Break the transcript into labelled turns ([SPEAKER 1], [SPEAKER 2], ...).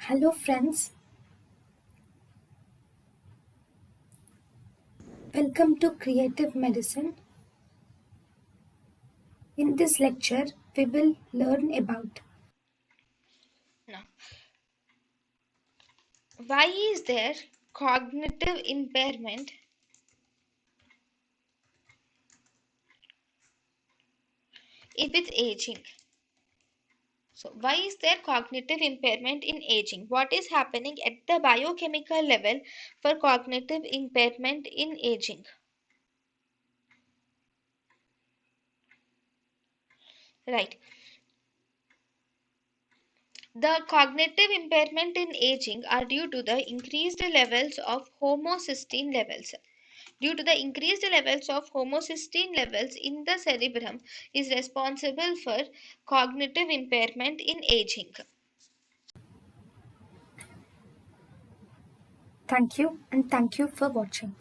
[SPEAKER 1] Hello, friends. Welcome to Creative Medicine. In this lecture, we will learn about
[SPEAKER 2] Now, why is there cognitive impairment with aging? So, why is there cognitive impairment in aging? What is happening at the biochemical level for cognitive impairment in aging? Right. The cognitive impairment in aging are due to the increased levels of homocysteine levels. Due to the increased levels of homocysteine levels in the cerebrum is responsible for cognitive impairment in aging.
[SPEAKER 1] thank you and thank you for watching.